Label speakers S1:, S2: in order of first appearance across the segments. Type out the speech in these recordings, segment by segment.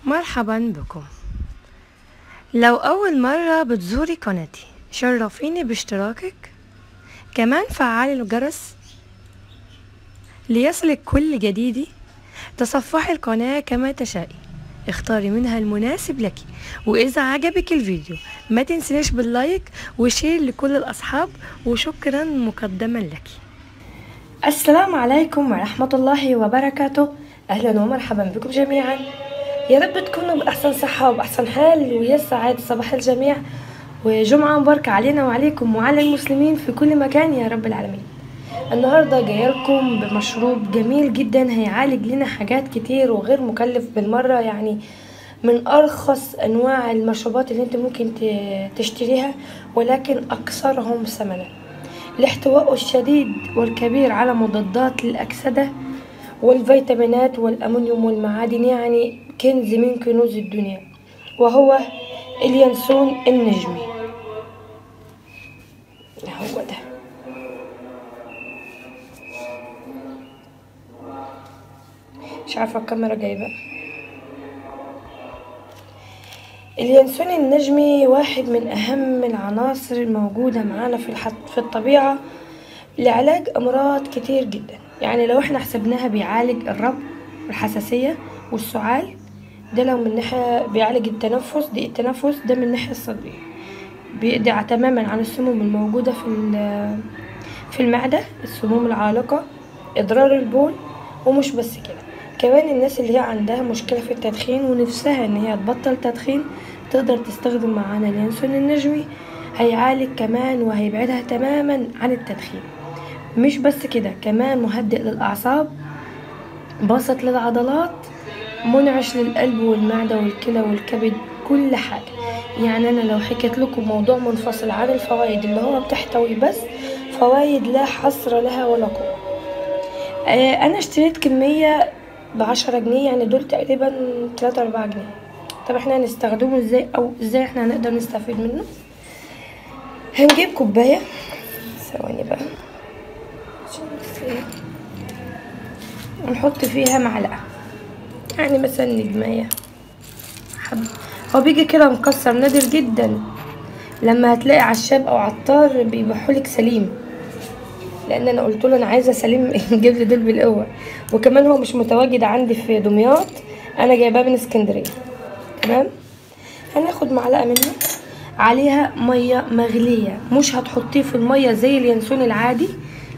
S1: مرحبا بكم. لو أول مرة بتزوري قناتي شرفيني باشتراكك، كمان فعلي الجرس ليصلك كل جديدي. تصفحي القناة كما تشائي، اختاري منها المناسب لك، وإذا عجبك الفيديو ما تنسيش باللايك وشير لكل الأصحاب، وشكرا مقدما لك. السلام عليكم ورحمة الله وبركاته. أهلا ومرحبا بكم جميعا، يا رب تكونوا بأحسن صحة وبأحسن حال، ويسعد صباح الجميع، وجمعة مباركة علينا وعليكم وعلى المسلمين في كل مكان يا رب العالمين. النهاردة جايه لكم بمشروب جميل جدا هيعالج لنا حاجات كتير وغير مكلف بالمرة، يعني من أرخص أنواع المشروبات اللي انت ممكن تشتريها، ولكن أكثرهم ثمنا، لاحتوائه الشديد والكبير على مضادات للأكسدة والفيتامينات والأمونيوم والمعادن، يعني كنز من كنوز الدنيا، وهو اليانسون النجمي. هو ده مش عارفة الكاميرا جايبة. اليانسون النجمي واحد من أهم العناصر الموجودة معانا في الطبيعة لعلاج أمراض كتير جدا. يعني لو احنا حسبناها بيعالج الربو والحساسية والسعال، ده لو من ناحية بيعالج التنفس، التنفس ده من الناحية الصدرية، بيقضي تماما عن السموم الموجودة في المعدة، السموم العالقة، إضرار البول. ومش بس كده، كمان الناس اللي هي عندها مشكلة في التدخين ونفسها ان هي تبطل تدخين تقدر تستخدم معانا اليانسون النجمي، هيعالج كمان وهيبعدها تماما عن التدخين. مش بس كده، كمان مهدئ للأعصاب، باسط للعضلات، منعش للقلب والمعدة والكلى والكبد، كل حاجة. يعني أنا لو حكيت لكم موضوع منفصل عن الفوائد اللي هو بتحتوي بس فوائد لا حصر لها ولا قوة. أنا اشتريت كمية ب10 جنيه، يعني دول تقريبا 3-4 جنيه. طب احنا هنستخدمه ازاي، او ازاي احنا هنقدر نستفيد منه؟ هنجيب كوباية، ثواني بقى ونحط فيها معلقة، يعني مثلا نجمية حبة. هو بيجي كده مكسر، نادر جدا لما هتلاقي عشاب او عطار بيبيعهولك سليم، لان انا قلت له انا عايزه سليم يجيب لي دول بالقوه. وكمان هو مش متواجد عندي في دمياط، انا جايباه من اسكندريه. تمام، هناخد معلقه منه، عليها ميه مغليه، مش هتحطيه في الميه زي اليانسون العادي،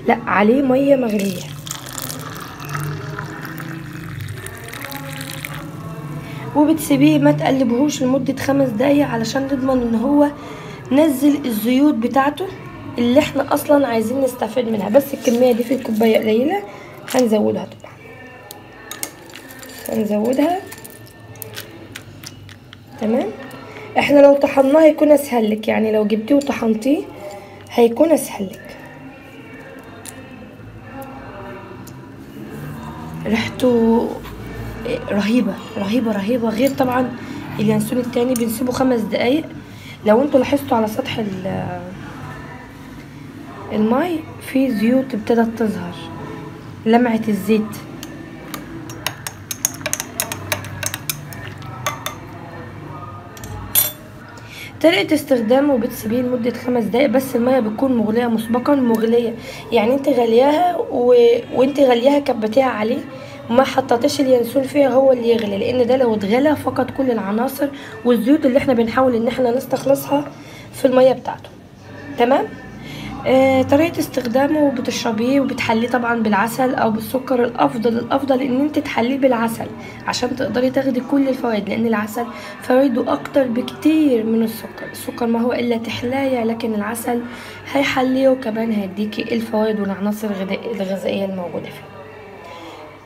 S1: لا عليه ميه مغليه. وبتسيبيه ما تقلبهوش لمده 5 دقايق علشان نضمن ان هو نزل الزيوت بتاعته اللي احنا اصلا عايزين نستفيد منها. بس الكميه دي في الكوبايه قليله، هنزودها طبعا، هنزودها. تمام، احنا لو طحناه هيكون اسهل لك، يعني لو جبتيه وطحنتيه هيكون اسهل لك. ريحته رهيبه رهيبه رهيبه، غير طبعا اليانسون التاني بنسيبه 5 دقايق. لو انتوا لاحظتوا على سطح الماء في زيوت ابتدت تظهر، لمعة الزيت. طريقة استخدامه بتسيبيه لمدة 5 دقايق، بس المية بتكون مغلية مسبقا، مغلية يعني انت غلياها وانت غلياها كبتيها عليه، ما حطيتش اليانسون فيها هو اللي يغلي، لان ده لو اتغلى فقد كل العناصر والزيوت اللي احنا بنحاول ان احنا نستخلصها في المية بتاعته. تمام. طريقة استخدامه بتشربيه وبتحليه طبعا بالعسل او بالسكر. الافضل ان انت تحليه بالعسل عشان تقدري تاخدي كل الفوائد، لان العسل فوائده اكتر بكتير من السكر ما هو الا تحلاية، لكن العسل هيحليه وكمان هيديكي الفوائد والعناصر الغذائية الموجودة فيه.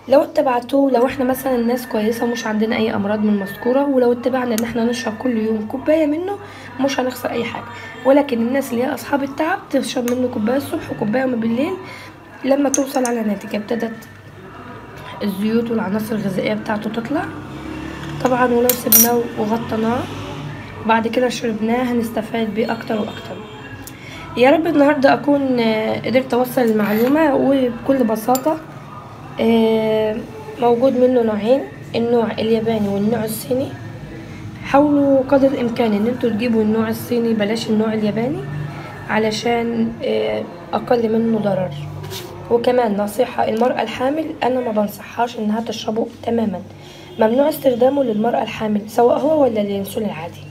S1: لو اتبعتوه، لو احنا مثلا ناس كويسه ومش عندنا اي امراض من المذكوره، ولو اتبعنا ان احنا نشرب كل يوم كوبايه منه مش هنخسر اي حاجه. ولكن الناس اللي هي اصحاب التعب تشرب منه كوبايه الصبح وكوبايه بالليل، لما توصل على نتيجه ابتدت الزيوت والعناصر الغذائيه بتاعته تطلع طبعا. ولو سبناه وغطيناه وبعد كده شربناه هنستفاد بيه اكتر واكتر. يا رب النهارده اكون قدرت اوصل المعلومه. وبكل بساطه موجود منه نوعين، النوع الياباني والنوع الصيني، حاولوا قدر الامكان ان انتوا تجيبوا النوع الصيني، بلاش النوع الياباني، علشان اقل منه ضرر. وكمان نصيحة، المرأة الحامل انا ما بنصحهاش انها تشربه تماما، ممنوع استخدامه للمرأة الحامل سواء هو ولا اليانسون العادي.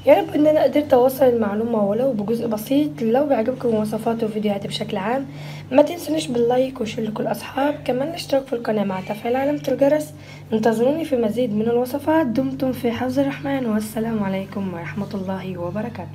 S1: يا رب ان انا قدرت اوصل المعلومة ولو بجزء بسيط. لو بيعجبكم وصفاتي وفيديوهاتي بشكل عام ما تنسونيش باللايك وشير لكل الاصحاب، كمان الاشتراك في القناة مع تفعيل علامة الجرس. انتظروني في مزيد من الوصفات. دمتم في حفظ الرحمن، والسلام عليكم ورحمة الله وبركاته.